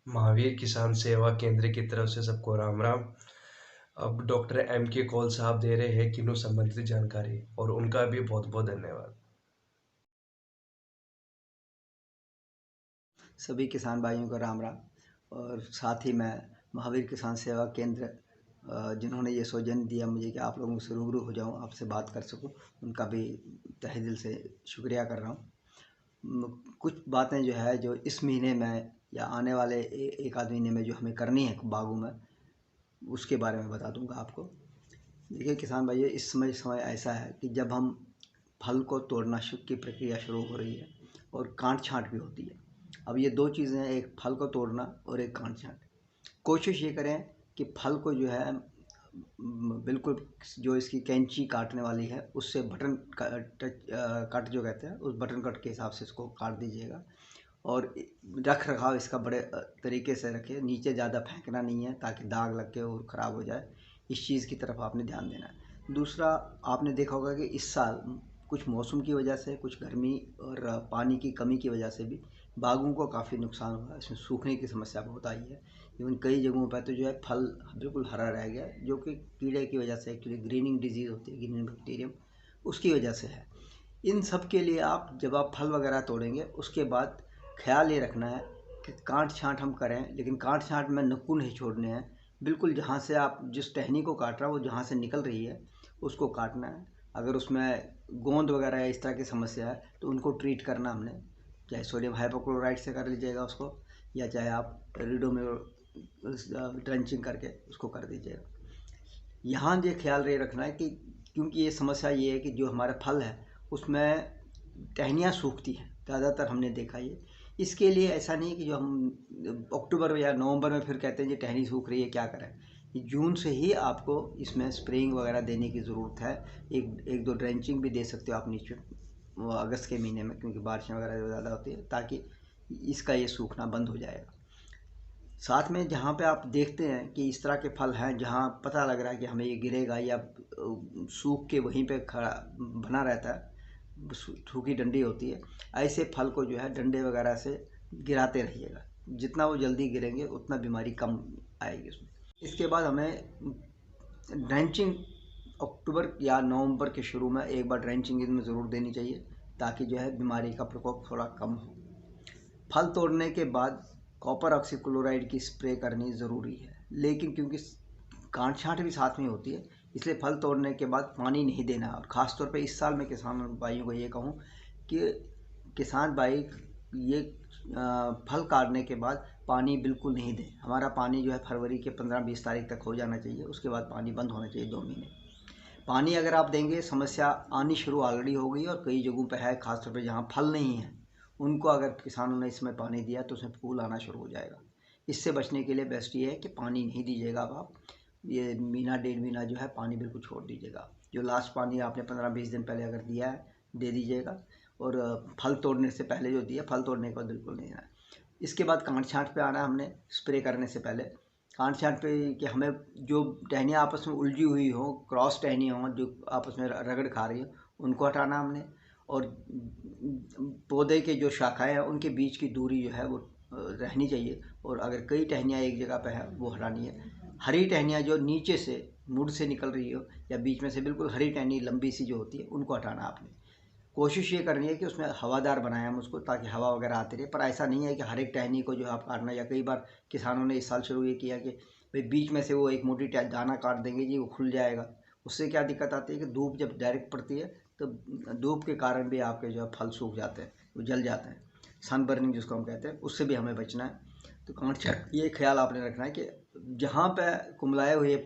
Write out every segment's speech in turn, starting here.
महावीर किसान सेवा केंद्र की तरफ से सबको राम राम। अब डॉक्टर एम के कौल साहब दे रहे हैं किन्नू संबंधित जानकारी और उनका भी बहुत बहुत धन्यवाद। सभी किसान भाइयों को राम राम। और साथ ही मैं महावीर किसान सेवा केंद्र जिन्होंने ये सौजन्य दिया मुझे कि आप लोगों से रूबरू हो जाऊं, आपसे बात कर सकूं, उनका भी तहे दिल से शुक्रिया कर रहा हूं। कुछ बातें जो है जो इस महीने में या आने वाले एक आध महीने में जो हमें करनी है बागों में, उसके बारे में बता दूंगा आपको। देखिए किसान भाइयों, इस समय ऐसा है कि जब हम फल को तोड़ना की प्रक्रिया शुरू हो रही है और काट छाँट भी होती है। अब ये दो चीज़ें हैं, एक फल को तोड़ना और एक काट छाँट। कोशिश ये करें कि फल को जो है बिल्कुल जो इसकी कैंची काटने वाली है उससे बटन कट जो कहते हैं उस बटन कट के हिसाब से इसको काट दीजिएगा। और रख रखाव इसका बड़े तरीके से रखें, नीचे ज़्यादा फेंकना नहीं है ताकि दाग लग के और ख़राब हो जाए। इस चीज़ की तरफ आपने ध्यान देना है। दूसरा, आपने देखा होगा कि इस साल कुछ मौसम की वजह से, कुछ गर्मी और पानी की कमी की वजह से भी बागों को काफ़ी नुकसान हुआ। इसमें सूखने की समस्या बहुत आई है। इवन कई जगहों पर तो जो है फल बिल्कुल हरा रह गया, जो कि कीड़े की वजह से, एक्चुअली ग्रीनिंग डिजीज़ होती है, ग्रीनिंग बैक्टीरियम, उसकी वजह से है। इन सब के लिए आप जब आप फल वगैरह तोड़ेंगे उसके बाद ख्याल ये रखना है कि काट छाँट हम करें, लेकिन काट छाँट में नक्कू नहीं छोड़ने हैं। बिल्कुल जहाँ से आप जिस टहनी को काट रहा है वो जहाँ से निकल रही है उसको काटना है। अगर उसमें गोंद वगैरह या इस तरह की समस्या है तो उनको ट्रीट करना हमने, चाहे सोडियम हाइपोक्लोराइड से कर लीजिएगा उसको, या चाहे आप रिडोमिल ड्रेंचिंग करके उसको कर दीजिएगा। यहाँ ये ख्याल ये रखना है कि क्योंकि ये समस्या ये है कि जो हमारा फल है उसमें टहनियाँ सूखती हैं ज़्यादातर, हमने देखा ये। इसके लिए ऐसा नहीं है कि जो हम अक्टूबर या नवंबर में फिर कहते हैं कि टहनी सूख रही है क्या करें। ये जून से ही आपको इसमें स्प्रेइंग वगैरह देने की ज़रूरत है। एक दो ड्रेंचिंग भी दे सकते हो आप नीचे अगस्त के महीने में, क्योंकि बारिशें वगैरह ज़्यादा होती है, ताकि इसका ये सूखना बंद हो जाएगा। साथ में जहाँ पे आप देखते हैं कि इस तरह के फल हैं जहाँ पता लग रहा है कि हमें ये गिरेगा या सूख के वहीं पे खड़ा बना रहता है, सूखी डंडी होती है, ऐसे फल को जो है डंडे वगैरह से गिराते रहिएगा। जितना वो जल्दी गिरेंगे उतना बीमारी कम आएगी उसमें। इसके बाद हमें ड्रेंचिंग अक्टूबर या नवंबर के शुरू में एक बार ड्रेंचिंग इनमें ज़रूर देनी चाहिए, ताकि जो है बीमारी का प्रकोप थोड़ा कम हो। फल तोड़ने के बाद कॉपर ऑक्सीक्लोराइड की स्प्रे करनी ज़रूरी है, लेकिन क्योंकि गांठ छाँट भी साथ में होती है इसलिए फल तोड़ने के बाद पानी नहीं देना। और ख़ास तौर पे इस साल मैं किसान भाइयों को ये कहूँ कि किसान भाई ये फल काटने के बाद पानी बिल्कुल नहीं दें। हमारा पानी जो है फरवरी के 15-20 तारीख तक हो जाना चाहिए, उसके बाद पानी बंद होना चाहिए 2 महीने। पानी अगर आप देंगे, समस्या आनी शुरू ऑलरेडी हो गई और कई जगहों पे है, खासतौर पे जहाँ फल नहीं है उनको अगर किसानों ने इसमें पानी दिया तो उसमें फूल आना शुरू हो जाएगा। इससे बचने के लिए बेस्ट ये है कि पानी नहीं दीजिएगा। अब आप ये महीना 1.5 महीना जो है पानी बिल्कुल छोड़ दीजिएगा। जो लास्ट पानी आपने 15-20 दिन पहले अगर दिया है दे दीजिएगा। और फल तोड़ने से पहले जो दिया, फल तोड़ने के बाद बिल्कुल नहीं देना। इसके बाद काट छाँट पे आना है हमने स्प्रे करने से पहले। काट छाँट पे कि हमें जो टहनियाँ आपस में उलझी हुई हो, क्रॉस टहनियाँ हों जो आपस में रगड़ खा रही हो, उनको हटाना हमने। और पौधे के जो शाखाएँ हैं उनके बीच की दूरी जो है वो रहनी चाहिए। और अगर कई टहनियाँ एक जगह पे है वो हटानी है। हरी टहनियाँ जो नीचे से मुड़ से निकल रही हो या बीच में से बिल्कुल हरी टहनी लंबी सी जो होती है उनको हटाना आपने। कोशिश ये करनी है कि उसमें हवादार बनाएं हम उसको, ताकि हवा वगैरह आती रहे। पर ऐसा नहीं है कि हर एक टहनी को जो आप काटना, या कई बार किसानों ने इस साल शुरू ये किया कि भाई बीच में से वो एक मोटी दाना काट देंगे जी, वो खुल जाएगा। उससे क्या दिक्कत आती है कि धूप जब डायरेक्ट पड़ती है तो धूप के कारण भी आपके जो है फल सूख जाते हैं, वो जल जाते हैं। सन बर्निंग जिसको हम कहते हैं, उससे भी हमें बचना है। तो काट छाँट ये ख्याल आपने रखना है कि जहाँ पे कुमलाए हुए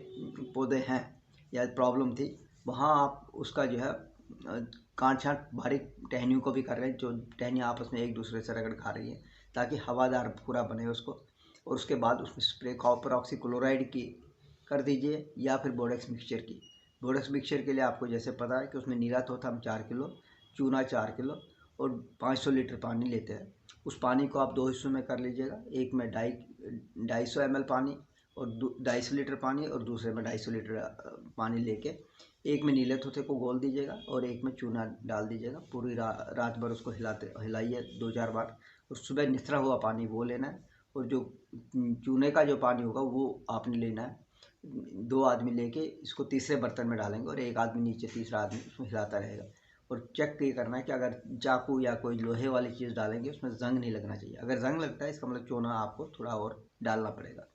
पौधे हैं या प्रॉब्लम थी वहाँ आप उसका जो है काट छाँट बारीक टहनियों को भी कर रहे हैं, जो टहनियाँ आपस में एक दूसरे से रगड़ खा रही हैं, ताकि हवादार पूरा बने उसको। और उसके बाद उसमें स्प्रे कॉपर ऑक्सीक्लोराइड की कर दीजिए या फिर बोडेक्स मिक्सचर की। बोडेक्स मिक्सचर के लिए आपको जैसे पता है कि उसमें नीला थोथा हम 4 किलो, चूना 4 किलो और 500 लीटर पानी लेते हैं। उस पानी को आप 2 हिस्सों में कर लीजिएगा, एक में 250 ml पानी और 250 लीटर पानी, और दूसरे में 250 लीटर पानी लेके एक में नीले तोते को घोल दीजिएगा और एक में चूना डाल दीजिएगा। पूरी रात भर उसको हिलाइए 2-4 बार। और सुबह निथरा हुआ पानी वो लेना है और जो चूने का जो पानी होगा वो आपने लेना है। 2 आदमी लेके इसको तीसरे बर्तन में डालेंगे और एक आदमी नीचे, तीसरा आदमी उसमें हिलाता रहेगा। और चेक ये करना है कि अगर चाकू या कोई लोहे वाली चीज़ डालेंगे उसमें ज़ंग नहीं लगना चाहिए। अगर ज़ंग लगता है इसका मतलब चूना आपको थोड़ा और डालना पड़ेगा।